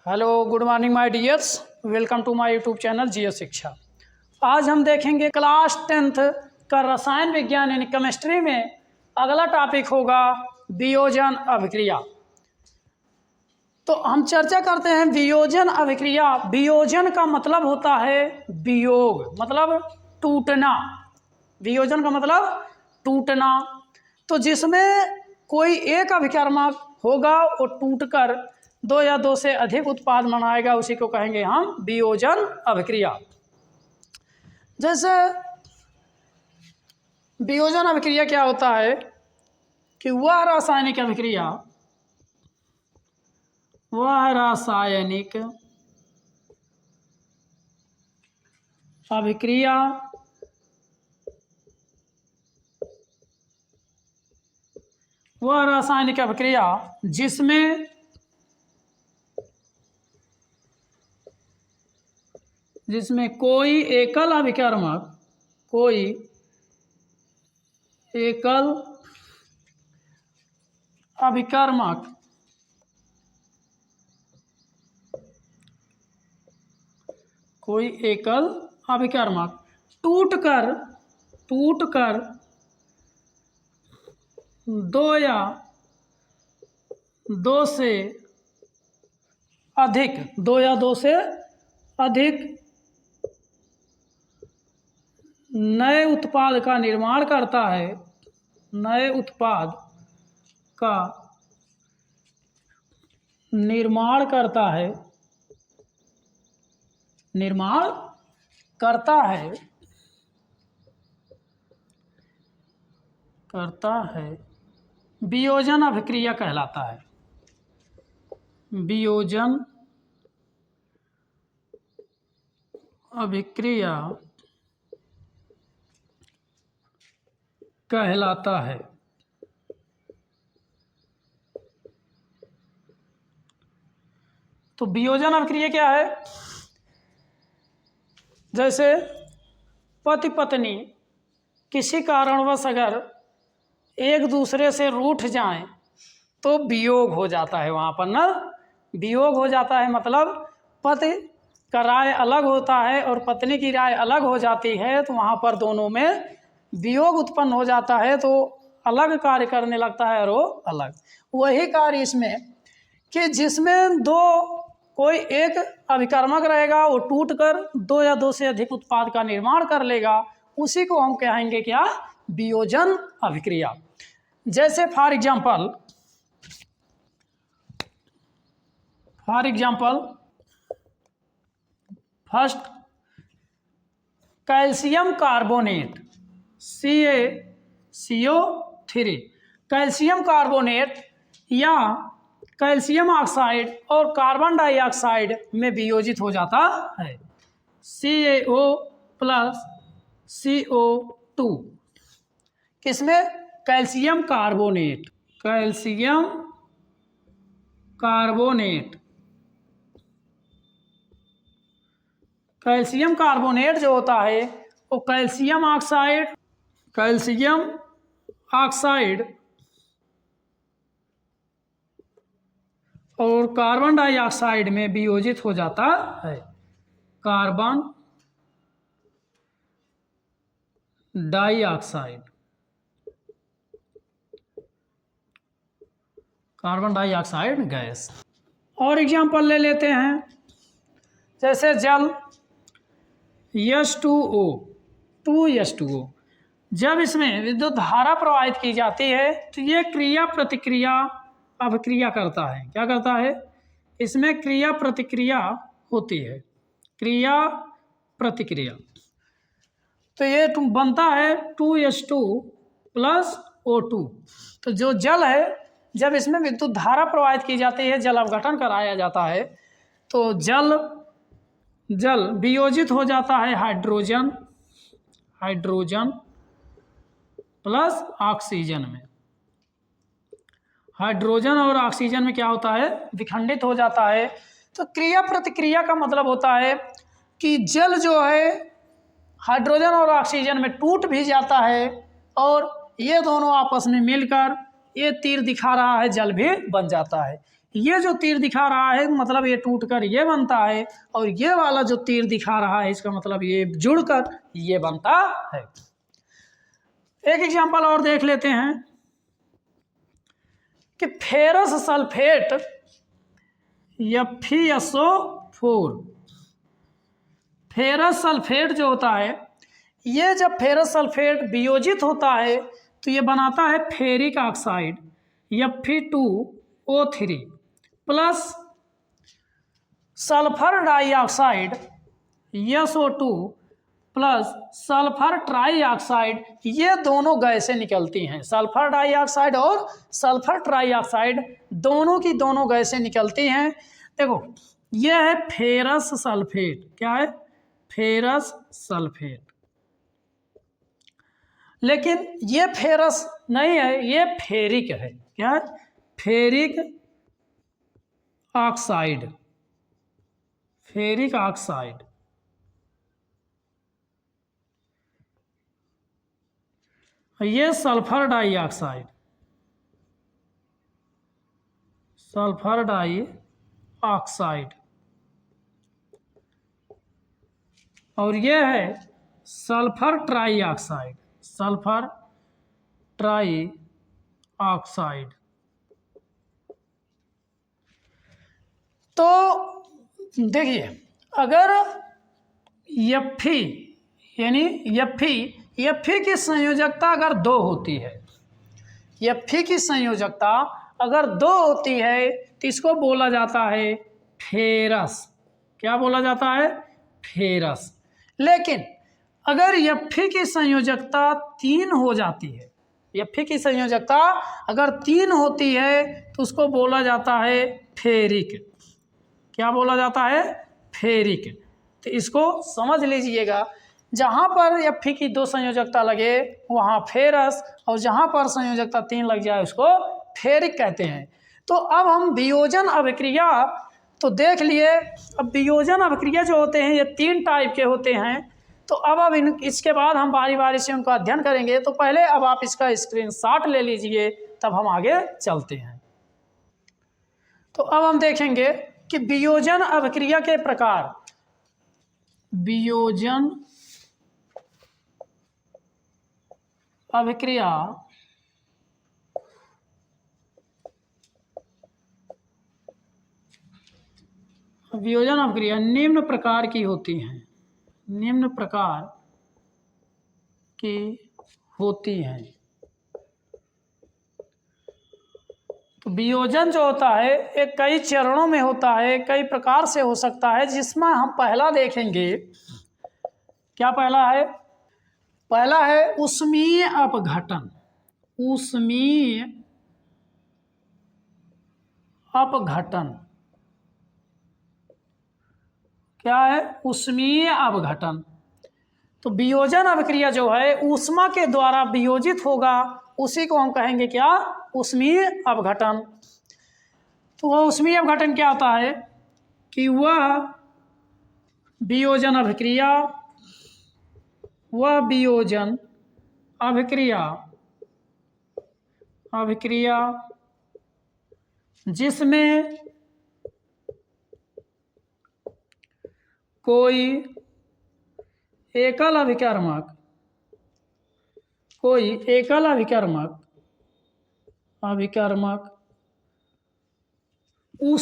Hello good morning my dears, welcome to my YouTube channel Jio Shiksha. आज हम देखेंगे class 10th का रसायन विज्ञान यानी केमिस्ट्री में अगला टॉपिक होगा वियोजन अभिक्रिया। तो हम चर्चा करते हैं वियोजन अभिक्रिया। वियोजन का मतलब होता है वियोग, मतलब टूटना। वियोजन का मतलब टूटना। तो जिसमें कोई एक अभिकर्मक होगा वो टूटकर दो या दो से अधिक उत्पाद बनाएगा, उसी को कहेंगे हम वियोजन अभिक्रिया। जैसे वियोजन अभिक्रिया क्या होता है कि वह रासायनिक अभिक्रिया वह रासायनिक अभिक्रिया जिसमें कोई एकल अभिकर्मक टूटकर दो या दो से अधिक नए उत्पाद का निर्माण करता है, वियोजन अभिक्रिया कहलाता है। वियोजन अभिक्रिया कहलाता है। तो वियोजन अभिक्रिया क्या है? जैसे पति पत्नी किसी कारणवश अगर एक दूसरे से रूठ जाएं तो वियोग हो जाता है। वहाँ पर ना वियोग हो जाता है, मतलब पति का राय अलग होता है और पत्नी की राय अलग हो जाती है, तो वहाँ पर दोनों में वियोग उत्पन्न हो जाता है। तो अलग कार्य करने लगता है और वो अलग। वही कार्य इसमें कि जिसमें कोई एक अभिकर्मक रहेगा, वो टूटकर दो या दो से अधिक उत्पाद का निर्माण कर लेगा, उसी को हम कहेंगे क्या? वियोजन अभिक्रिया। जैसे for example first calcium carbonate CaCO3, calcium carbonate या कैल्शियम ऑक्साइड और कार्बन डाइऑक्साइड में वियोजित हो जाता है। CaO प्लस CO2 किसमें? कैल्शियम कार्बोनेट जो होता है वो कैल्शियम ऑक्साइड और कार्बन डाइऑक्साइड में वियोजित हो जाता है। Carbon dioxide gas. और एग्जाम्पल ले लेते हैं, जैसे जल H2O, जब इसमें विद्युत धारा प्रवाहित की जाती है तो ये क्रिया प्रतिक्रिया अभिक्रिया करता है। क्या करता है? इसमें क्रिया प्रतिक्रिया होती है, क्रिया प्रतिक्रिया। तो ये बनता है 2H2 प्लस O2। तो जो जल है, जब इसमें विद्युत धारा प्रवाहित की जाती है, जल अपघटन कराया जाता है, तो जल वियोजित हो जाता है हाइड्रोजन प्लस ऑक्सीजन में। हाइड्रोजन और ऑक्सीजन में क्या होता है? विखंडित हो जाता है। तो क्रिया प्रतिक्रिया का मतलब होता है कि जल जो है हाइड्रोजन और ऑक्सीजन में टूट भी जाता है और ये दोनों आपस में मिलकर ये तीर दिखा रहा है जल भी बन जाता है। ये जो तीर दिखा रहा है मतलब ये टूटकर ये बनता है, और ये वाला जो तीर दिखा रहा है इसका मतलब ये जुड़कर ये बनता है। एक एग्जांपल और देख लेते हैं कि ferrous sulphate FeSO4, ferrous sulphate जो होता है, ये जब फेरस सल्फेट वियोजित होता है तो ये बनाता है ferric oxide Fe2O3 plus sulphur dioxide SO2 plus sulphur trioxide. ये दोनों गैसें निकलती हैं, सल्फर डाइऑक्साइड और सल्फर ट्राईऑक्साइड दोनों की दोनों गैसें निकलती हैं। देखो ये है फेरस सल्फेट, क्या है? Ferrous sulphate. लेकिन ये फेरस नहीं है, ये फेरिक है। क्या है? Ferric oxide, ferric oxide. ये सल्फर डाइऑक्साइड, सल्फर डाइऑक्साइड, और ये है सल्फर ट्राईऑक्साइड, सल्फर ट्राईऑक्साइड। तो देखिए अगर Fe यानी Fe की संयोजकता अगर 2 होती है, Fe की संयोजकता अगर 2 होती है तो इसको बोला जाता है फेरस। क्या बोला जाता है? फेरस। लेकिन अगर Fe की संयोजकता 3 हो जाती है, Fe की संयोजकता अगर 3 होती है तो उसको बोला जाता है फेरिक। क्या बोला जाता है? फेरिक। तो इसको समझ लीजिएगा, जहाँ पर Fe की 2 संयोजकता लगे वहाँ फेरस, और जहाँ पर संयोजकता 3 लग जाए उसको फेरिक कहते हैं। तो अब हम वियोजन अभिक्रिया तो देख लिए। अब वियोजन अभिक्रिया जो होते हैं ये 3 टाइप के होते हैं। तो अब इसके बाद हम बारी बारी से उनका अध्ययन करेंगे। तो पहले अब आप इसका स्क्रीनशॉट ले लीजिए, तब हम आगे चलते हैं। तो अब हम देखेंगे कि वियोजन अभिक्रिया के प्रकार। वियोजन अभिक्रिया निम्न प्रकार की होती हैं, निम्न प्रकार की होती हैं। तो वियोजन जो होता है एक कई चरणों में होता है, कई प्रकार से हो सकता है, जिसमें हम पहला देखेंगे। क्या पहला है? पहला है ऊष्मीय अपघटन। ऊष्मीय अपघटन। क्या है? ऊष्मीय अपघटन। तो वियोजन अभिक्रिया जो है ऊष्मा के द्वारा वियोजित होगा, उसी को हम कहेंगे क्या? ऊष्मीय अपघटन। तो वह ऊष्मीय अपघटन क्या होता है कि वह वियोजन अभिक्रिया, अभिक्रिया जिसमें कोई एकल अभिकर्मक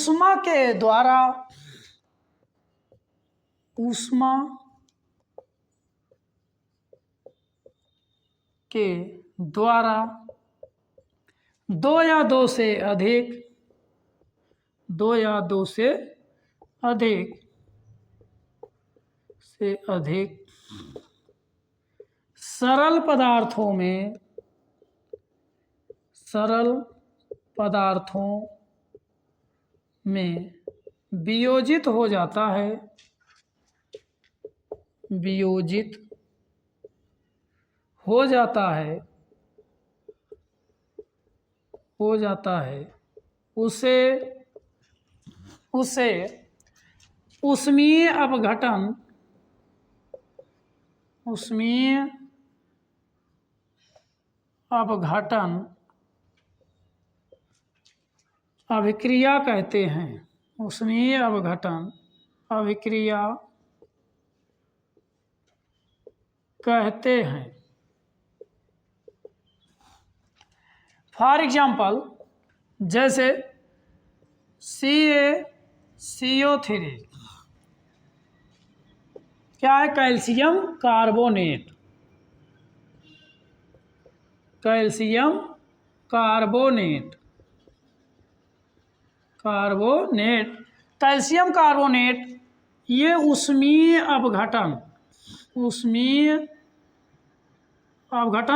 ऊष्मा के द्वारा दो या दो से अधिक सरल पदार्थों में वियोजित हो जाता है, उसे ऊष्मीय अपघटन अभिक्रिया कहते हैं। ऊष्मीय अपघटन अभिक्रिया कहते हैं। फॉर एग्जाम्पल, जैसे CaCO3 क्या है? Calcium carbonate. Calcium carbonate calcium carbonate ये ऊष्मीय अपघटन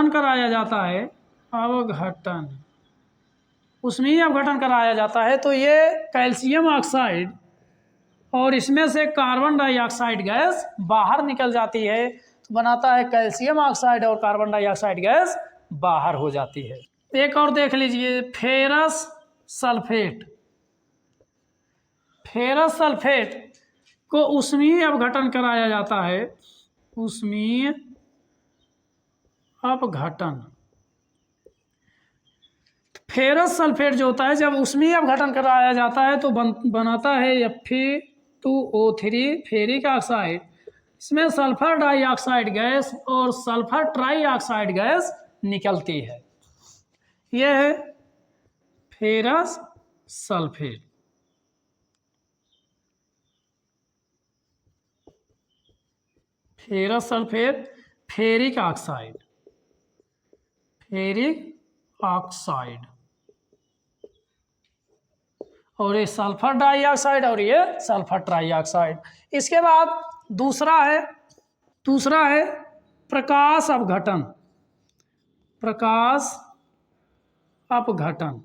कराया जाता है। ऊष्मीय अपघटन कराया जाता है तो ये कैल्शियम ऑक्साइड और इसमें से कार्बन डाइऑक्साइड गैस बाहर निकल जाती है, तो बनाता है कैल्शियम ऑक्साइड और कार्बन डाइऑक्साइड गैस बाहर हो जाती है। एक और देख लीजिए, फेरस सल्फेट को ऊष्मीय अपघटन कराया जाता है। ऊष्मीय अपघटन फेरस सल्फेट जो होता है, जब ऊष्मीय अपघटन कराया जाता है तो बनाता है Fe2O3 फेरिक ऑक्साइड। इसमें सल्फर डाइऑक्साइड गैस और सल्फर ट्राइऑक्साइड गैस निकलती है। यह है ferrous sulphate. Ferrous sulphate ferric oxide और ये सल्फर डाइऑक्साइड और ये सल्फर ट्राइऑक्साइड। इसके बाद दूसरा है प्रकाश अपघटन।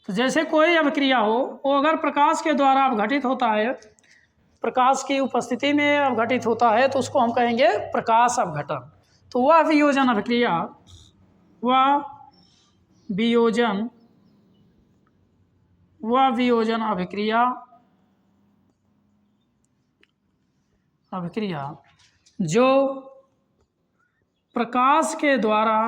तो जैसे कोई अभिक्रिया हो, वो अगर प्रकाश के द्वारा अपघटित होता है, प्रकाश की उपस्थिति में अपघटित होता है, तो उसको हम कहेंगे प्रकाश अपघटन। तो वह वियोजन अभिक्रिया जो प्रकाश के द्वारा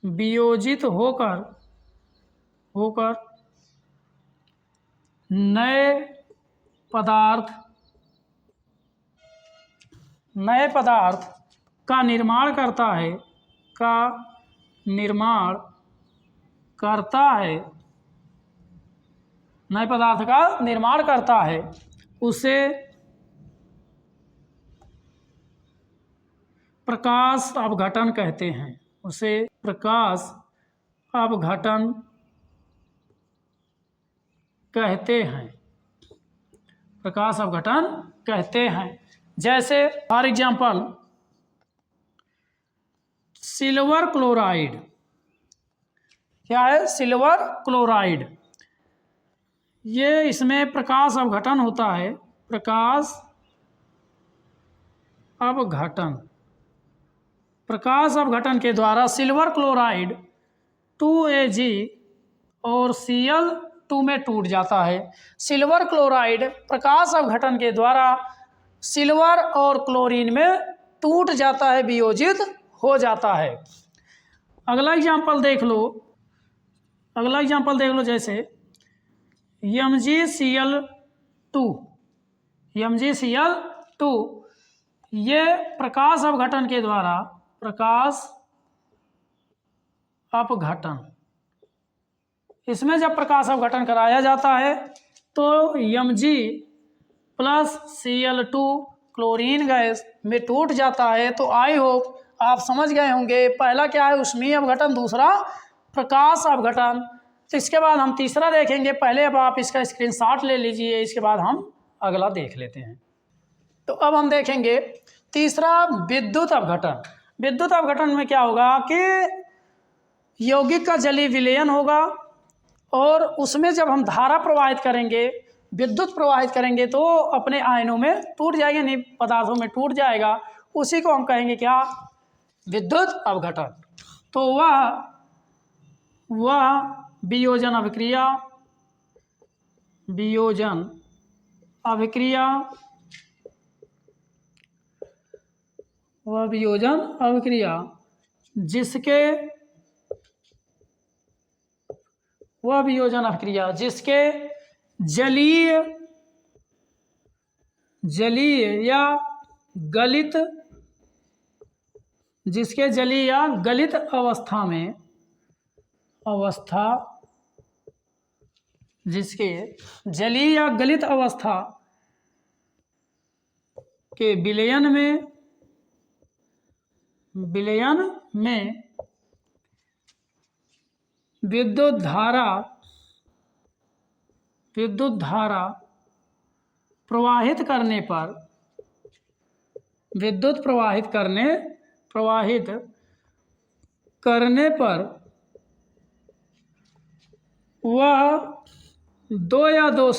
वियोजित होकर नए पदार्थ का निर्माण करता है नए पदार्थ का निर्माण करता है, उसे प्रकाश अपघटन कहते हैं। प्रकाश अपघटन कहते हैं। जैसे फॉर एग्जाम्पल, सिल्वर क्लोराइड। क्या है? Silver chloride. ये इसमें प्रकाश अपघटन होता है। प्रकाश अपघटन के द्वारा सिल्वर क्लोराइड 2Ag और Cl2 में टूट जाता है। सिल्वर क्लोराइड प्रकाश अपघटन के द्वारा सिल्वर और क्लोरीन में टूट जाता है, वियोजित हो जाता है। अगला एग्जाम्पल देख लो, जैसे MgCl2 ये प्रकाश अपघटन के द्वारा इसमें जब प्रकाश अपघटन कराया जाता है तो Mg plus Cl2 chlorine gas में टूट जाता है। तो आई होप आप समझ गए होंगे, पहला क्या है? ऊष्मीय अपघटन, दूसरा प्रकाश अपघटन। तो इसके बाद हम तीसरा देखेंगे। पहले अब आप इसका स्क्रीनशॉट ले लीजिए, इसके बाद हम अगला देख लेते हैं। तो अब हम देखेंगे तीसरा, विद्युत अपघटन। विद्युत अपघटन में क्या होगा कि यौगिक का जलीय विलयन होगा और उसमें जब हम धारा प्रवाहित करेंगे, विद्युत प्रवाहित करेंगे, तो अपने आयनों में टूट जाएंगे, नहीं पदार्थों में टूट जाएगा। उसी को हम कहेंगे क्या? विद्युत अपघटन। तो वह वियोजन अभिक्रिया वियोजन अभिक्रिया, वह वियोजन अभिक्रिया जिसके, वह वियोजन अभिक्रिया जिसके जलीय या गलित, जिसके जलीय या गलित अवस्था में, जिसके जलीय या गलित अवस्था के विलयन में विद्युत धारा प्रवाहित करने पर वह दो या दो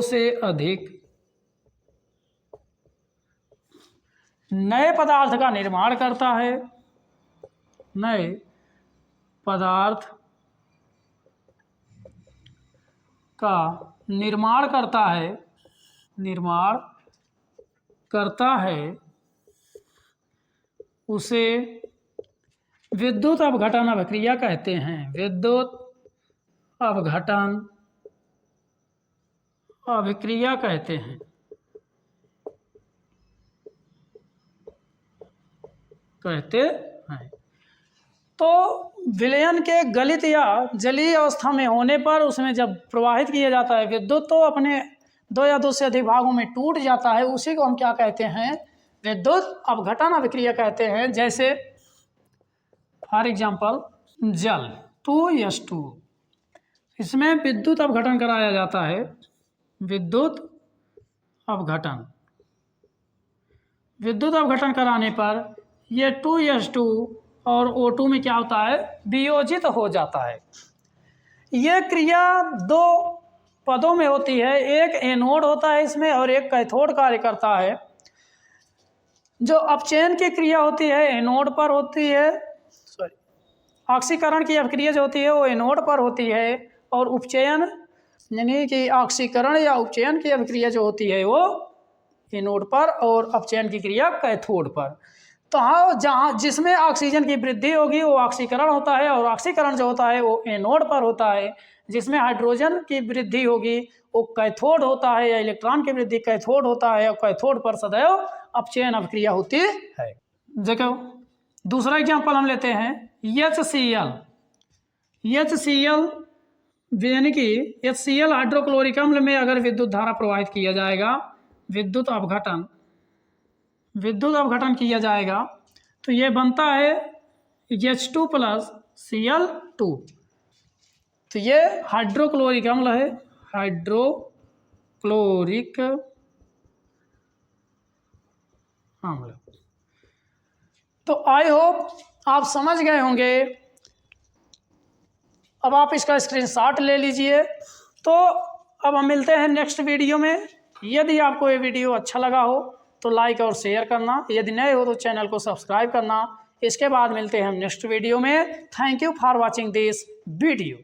से अधिक नए पदार्थ का निर्माण करता है, नए पदार्थ का निर्माण करता है, उसे विद्युत अपघटन अभिक्रिया कहते हैं। विद्युत अपघटन अभिक्रिया कहते हैं। तो विलयन के गलित या जलीय अवस्था में होने पर उसमें जब प्रवाहित किया जाता है विद्युत, तो अपने दो या दो से अधिक भागों में टूट जाता है। उसी को हम क्या कहते हैं? विद्युत अपघटन अभिक्रिया कहते हैं। जैसे फॉर एग्जाम्पल जल 2s2, इसमें विद्युत अपघटन कराया जाता है। विद्युत अपघटन कराने पर ये 2s2 और O2 में क्या होता है? वियोजित हो जाता है। ये क्रिया दो पदों में होती है, एक एनोड होता है इसमें और एक कैथोड कार्य करता है। जो अपचयन की क्रिया होती है एनोड पर होती है, ऑक्सीकरण की अभिक्रिया जो होती है वो एनोड पर होती है, और उपचयन यानी कि ऑक्सीकरण या उपचयन की अभिक्रिया जो होती है वो एनोड पर, और अपचयन की क्रिया कैथोड पर। तो हाँ, जहाँ जिसमें ऑक्सीजन की वृद्धि होगी वो ऑक्सीकरण होता है, और ऑक्सीकरण जो होता है वो एनोड पर होता है। जिसमें हाइड्रोजन की वृद्धि होगी वो कैथोड होता है, या इलेक्ट्रॉन की वृद्धि कैथोड होता है, और कैथोड पर सदैव अपचयन अभिक्रिया होती है। देखो दूसरा एग्जाम्पल हम लेते हैं HCl यानी कि HCl हाइड्रोक्लोरिक अम्ल में अगर विद्युत धारा प्रवाहित किया जाएगा, विद्युत अपघटन किया जाएगा, तो ये बनता है H2 + Cl2। तो ये हाइड्रोक्लोरिक अम्ल है, हाइड्रोक्लोरिक अम्ल। तो आई होप आप समझ गए होंगे। अब आप इसका स्क्रीनशॉट ले लीजिए। तो अब हम मिलते हैं नेक्स्ट वीडियो में। यदि आपको ये वीडियो अच्छा लगा हो तो लाइक और शेयर करना, यदि नए हो तो चैनल को सब्सक्राइब करना। इसके बाद मिलते हैं हम नेक्स्ट वीडियो में। Thank you for watching this video.